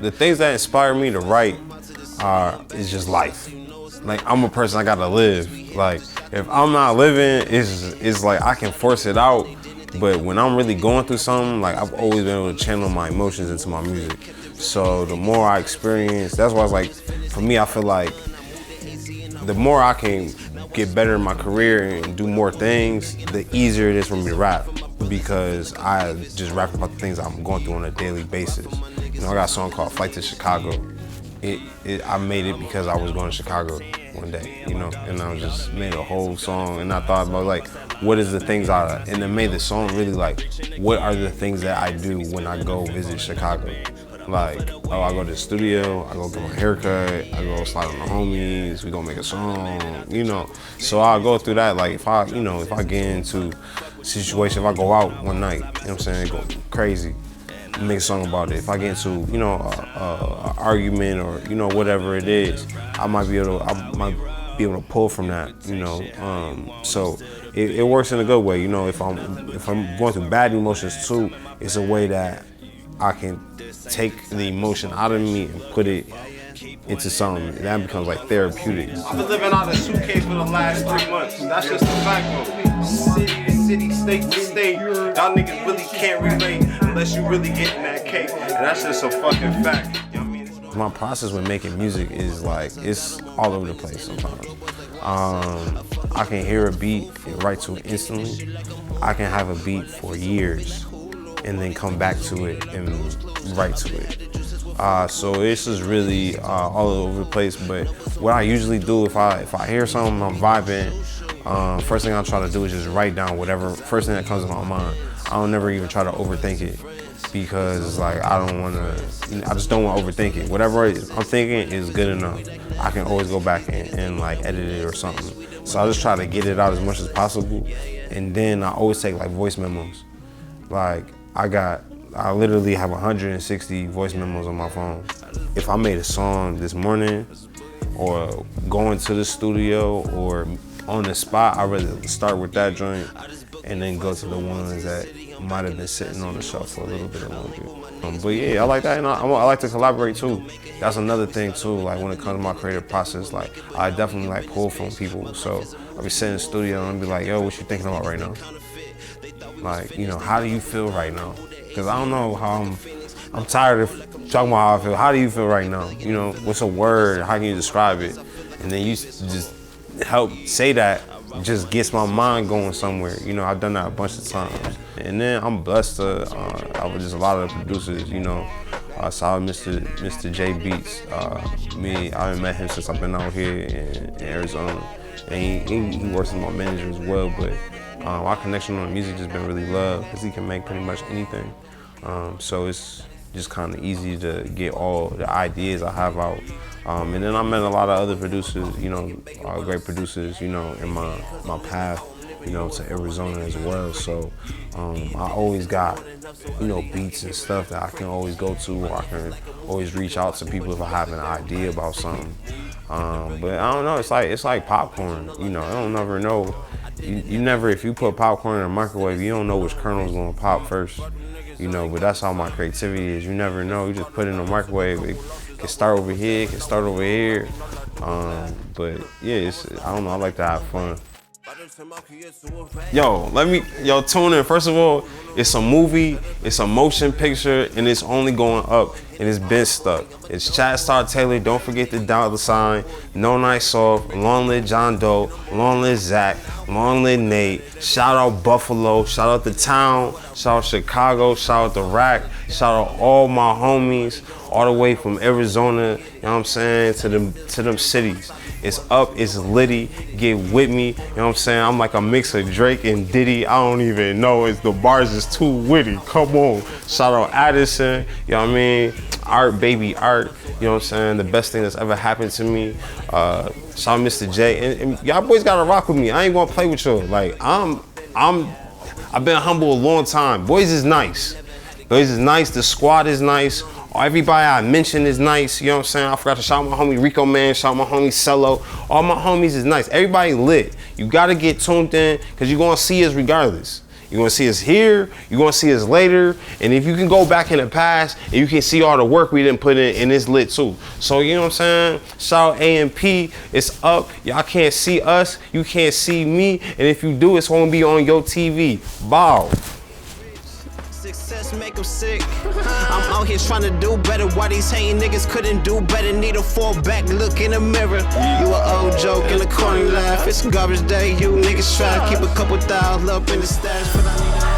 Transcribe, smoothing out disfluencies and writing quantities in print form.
the things that inspire me to write is just life. Like, I'm a person, I gotta live. Like, if I'm not living, it's like I can force it out. But when I'm really going through something, like, I've always been able to channel my emotions into my music. So the more I experience, that's why it's like, for me, I feel like the more I can get better in my career and do more things, the easier it is for me to rap, because I just rap about the things I'm going through on a daily basis. You know, I got a song called Flight to Chicago. I made it because I was going to Chicago one day, you know, and I just made a whole song, and I thought about, like, what is the things and it made the song really like, what are the things that I do when I go visit Chicago? Like, oh, I go to the studio, I go get my haircut, I go slide on the homies, we gonna make a song, you know. So I'll go through that, like, if I get into a situation, if I go out one night, you know what I'm saying, go crazy, make a song about it. If I get into, you know, a argument or, you know, whatever it is, I might be able to pull from that, you know. So it works in a good way, you know. If I'm going through bad emotions too, it's a way that I can take the emotion out of me and put it into something that becomes like therapeutic. I've been living out of a suitcase for the last 3 months. That's just a fact, though. City to city, state to state. Y'all niggas really can't relate unless you really getting that cake. And that's just a fucking fact. My process with making music is like, it's all over the place sometimes. I can hear a beat and write to it instantly. I can have a beat for years and then come back to it and write to it. So this is really all over the place, but what I usually do if I hear something I'm vibing, first thing I try to do is just write down whatever, first thing that comes to my mind. I don't never even try to overthink it, because it's like, I just don't want to overthink it. Whatever I'm thinking is good enough. I can always go back and like edit it or something. So I just try to get it out as much as possible, and then I always take like voice memos. Like, I literally have 160 voice memos on my phone. If I made a song this morning, or going to the studio, or on the spot, I'd rather start with that joint and then go to the ones that might have been sitting on the shelf for a little bit longer. But yeah, I like that, and I like to collaborate too. That's another thing too, like when it comes to my creative process, like I definitely like pull from people. So I'll be sitting in the studio and I'll be like, yo, what you thinking about right now? Like, you know, how do you feel right now? Because I don't know how I'm tired of talking about how I feel. How do you feel right now? You know, what's a word? How can you describe it? And then you just help say that, just gets my mind going somewhere. You know, I've done that a bunch of times. And then I'm blessed to, I was just a lot of the producers, you know. Saw Mr. J Beats. I haven't met him since I've been out here in Arizona. And he works as my manager as well, but our connection on music just been really love, because he can make pretty much anything. So it's just kind of easy to get all the ideas I have out. And then I met a lot of other producers, you know, great producers, you know, in my path, you know, to Arizona as well. So I always got, you know, beats and stuff that I can always go to, or I can always reach out to people if I have an idea about something. But I don't know, it's like popcorn, you know, I don't never know. You never, if you put popcorn in a microwave, you don't know which kernel's gonna pop first, you know, but that's how my creativity is. You never know, you just put it in a microwave, it can start over here, it can start over here. But yeah, I don't know, I like to have fun. Yo, tune in. First of all, it's a movie, it's a motion picture, and it's only going up, and it's been stuck. It's ChadStar Taylor. Don't forget the $, NoNightsOff, Long Live John Doe, Long Live Zach, Long Live Nate. Shout out Buffalo, shout out the town, shout out Chicago, shout out the Rack, shout out all my homies, all the way from Arizona, you know what I'm saying, to them cities. It's up, it's litty, get with me, you know what I'm saying? I'm like a mix of Drake and Diddy, I don't even know, the bars is too witty, come on. Shout out Addison, you know what I mean? Art, baby, art, you know what I'm saying? The best thing that's ever happened to me. Shout out Mr. J, and y'all boys gotta rock with me. I ain't gonna play with y'all. Like, I've been humble a long time. Boys is nice. Boys is nice, the squad is nice. Everybody I mentioned is nice, you know what I'm saying? I forgot to shout out my homie Rico Man, shout out my homie Cello. All my homies is nice. Everybody lit. You gotta get tuned in, because you're gonna see us regardless. You're gonna see us here, you're gonna see us later, and if you can go back in the past and you can see all the work we didn't put in, and it's lit too. So you know what I'm saying? Shout out A.M.P, it's up. Y'all can't see us, you can't see me, and if you do, it's gonna be on your TV. Bow. Success make them sick. I'm out here trying to do better. Why these hating niggas couldn't do better? Need a fallback, look in the mirror. You an old joke in the corner laugh. It's garbage day. You niggas try to keep a couple thousand up in the stash, but I need